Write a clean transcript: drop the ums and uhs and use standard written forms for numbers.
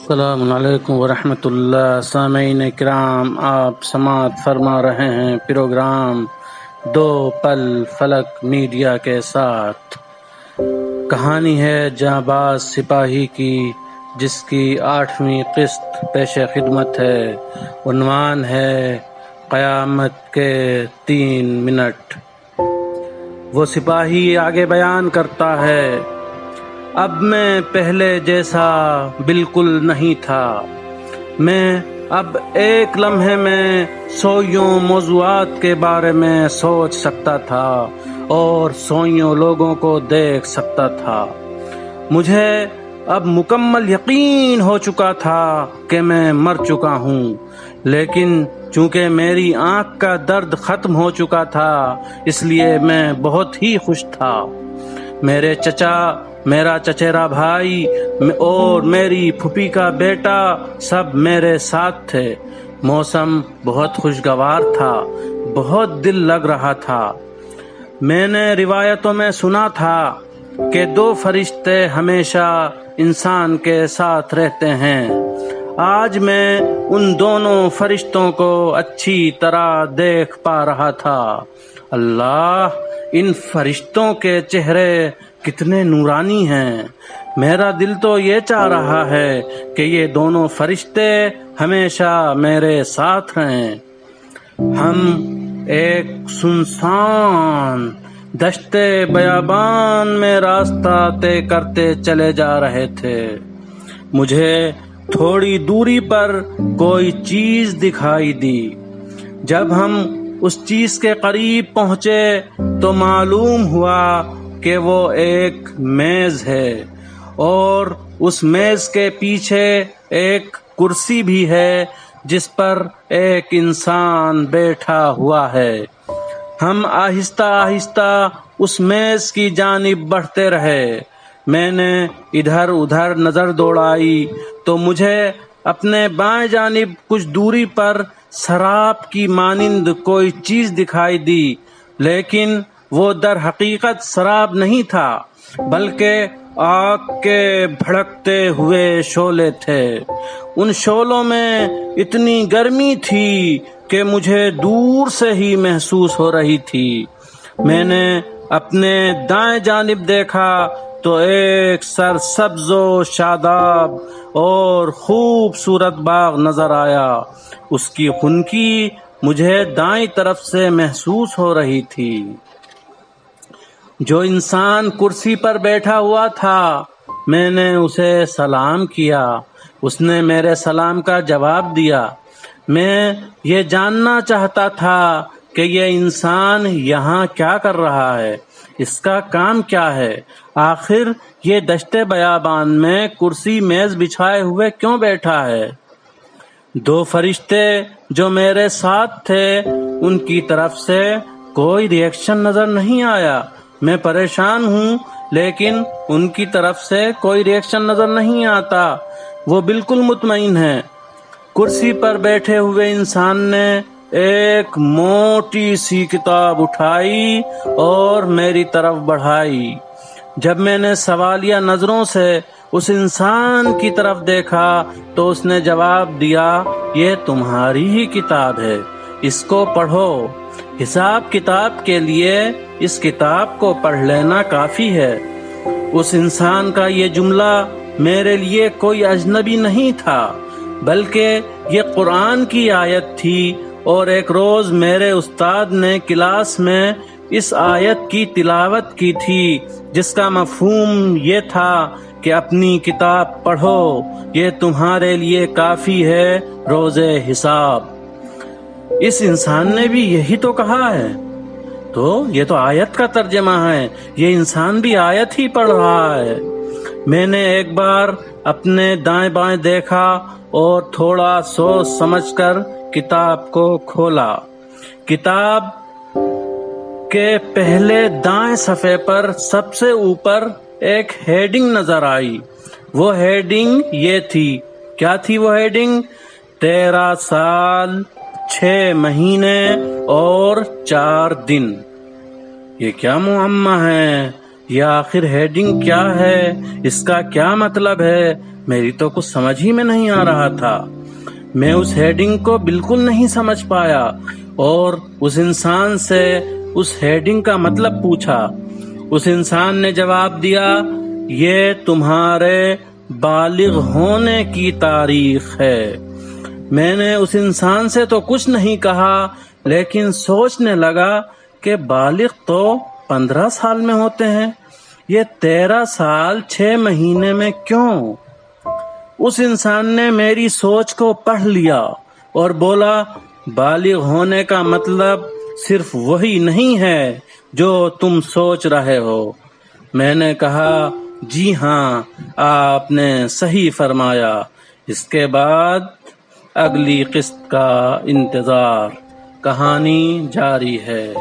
السلام علیکم ورحمۃ اللہ۔ سامعین کرام، آپ سماعت فرما رہے ہیں پروگرام دو پل فلک میڈیا کے ساتھ۔ کہانی ہے جانباز سپاہی کی، جس کی 8ویں قسط پیش خدمت ہے۔ عنوان ہے قیامت کے 3 منٹ۔ وہ سپاہی آگے بیان کرتا ہے، اب میں پہلے جیسا بالکل نہیں تھا۔ میں اب ایک لمحے میں سویوں موضوعات کے بارے میں سوچ سکتا تھا اور سویوں لوگوں کو دیکھ سکتا تھا۔ مجھے اب مکمل یقین ہو چکا تھا کہ میں مر چکا ہوں، لیکن چونکہ میری آنکھ کا درد ختم ہو چکا تھا، اس لیے میں بہت ہی خوش تھا۔ میرے چچا، میرا چچیرا بھائی اور میری پھوپھی کا بیٹا سب میرے ساتھ تھے۔ موسم بہت خوشگوار تھا، بہت دل لگ رہا تھا۔ میں نے روایتوں میں سنا تھا کہ 2 فرشتے ہمیشہ انسان کے ساتھ رہتے ہیں۔ آج میں ان دونوں فرشتوں کو اچھی طرح دیکھ پا رہا تھا۔ اللہ، ان فرشتوں کے چہرے کتنے نورانی ہیں۔ میرا دل تو یہ چاہ رہا ہے کہ یہ دونوں فرشتے ہمیشہ میرے ساتھ رہیں۔ ہم ایک سنسان دشت بیابان میں راستہ طے کرتے چلے جا رہے تھے۔ مجھے تھوڑی دوری پر کوئی چیز دکھائی دی۔ جب ہم اس چیز کے قریب پہنچے تو معلوم ہوا کہ وہ ایک میز ہے، اور اس میز کے پیچھے ایک کرسی بھی ہے جس پر ایک انسان بیٹھا ہوا ہے۔ ہم آہستہ آہستہ اس میز کی جانب بڑھتے رہے۔ میں نے ادھر ادھر نظر دوڑائی تو مجھے اپنے بائیں جانب کچھ دوری پر سراب کی مانند کوئی چیز دکھائی دی، لیکن وہ در حقیقت سراب نہیں تھا، بلکہ آگ کے بھڑکتے ہوئے شعلے تھے۔ ان شعلوں میں اتنی گرمی تھی کہ مجھے دور سے ہی محسوس ہو رہی تھی۔ میں نے اپنے دائیں جانب دیکھا تو ایک سرسبز و شاداب اور خوبصورت باغ نظر آیا۔ اس کی خنکی مجھے دائیں طرف سے محسوس ہو رہی تھی۔ جو انسان کرسی پر بیٹھا ہوا تھا، میں نے اسے سلام کیا۔ اس نے میرے سلام کا جواب دیا۔ میں یہ جاننا چاہتا تھا کہ یہ انسان یہاں کیا کر رہا ہے، اس کا کام کیا ہے، آخر یہ دشت بیابان میں کرسی میز بچھائے ہوئے کیوں بیٹھا ہے۔ 2 فرشتے جو میرے ساتھ تھے، ان کی طرف سے کوئی ری ایکشن نظر نہیں آیا۔ میں پریشان ہوں، لیکن ان کی طرف سے کوئی ری ایکشن نظر نہیں آتا۔ وہ بالکل مطمئن ہے۔ کرسی پر بیٹھے ہوئے انسان نے ایک موٹی سی کتاب اٹھائی اور میری طرف بڑھائی۔ جب میں نے سوالیہ نظروں سے اس انسان کی طرف دیکھا تو اس نے جواب دیا، یہ تمہاری ہی کتاب ہے، اس کو پڑھو۔ حساب کتاب کے لیے اس کتاب کو پڑھ لینا کافی ہے۔ اس انسان کا یہ جملہ میرے لیے کوئی اجنبی نہیں تھا، بلکہ یہ قرآن کی آیت تھی، اور ایک روز میرے استاد نے کلاس میں اس آیت کی تلاوت کی تھی، جس کا مفہوم یہ تھا کہ اپنی کتاب پڑھو، یہ تمہارے لیے کافی ہے روز حساب۔ اس انسان نے بھی یہی تو کہا ہے، تو یہ تو آیت کا ترجمہ ہے، یہ انسان بھی آیت ہی پڑھ رہا ہے۔ میں نے ایک بار اپنے دائیں بائیں دیکھا اور تھوڑا سوچ سمجھ کر کتاب کو کھولا۔ کتاب کے پہلے دائیں صفحے پر سب سے اوپر ایک ہیڈنگ نظر آئی۔ وہ ہیڈنگ یہ تھی، کیا تھی وہ ہیڈنگ؟ 13 سال 6 مہینے اور 4 دن۔ یہ کیا معمہ ہے؟ یہ آخر ہیڈنگ کیا ہے، اس کا کیا مطلب ہے؟ میری تو کچھ سمجھ ہی میں نہیں آ رہا تھا۔ میں اس ہیڈنگ کو بالکل نہیں سمجھ پایا اور اس انسان سے اس ہیڈنگ کا مطلب پوچھا۔ اس انسان نے جواب دیا، یہ تمہارے بالغ ہونے کی تاریخ ہے۔ میں نے اس انسان سے تو کچھ نہیں کہا، لیکن سوچنے لگا کہ بالغ تو 15 سال میں ہوتے ہیں، یہ 13 سال 6 مہینے میں کیوں؟ اس انسان نے میری سوچ کو پڑھ لیا اور بولا، بالغ ہونے کا مطلب صرف وہی نہیں ہے جو تم سوچ رہے ہو۔ میں نے کہا، جی ہاں، آپ نے صحیح فرمایا۔ اس کے بعد اگلی قسط کا انتظار۔ کہانی جاری ہے۔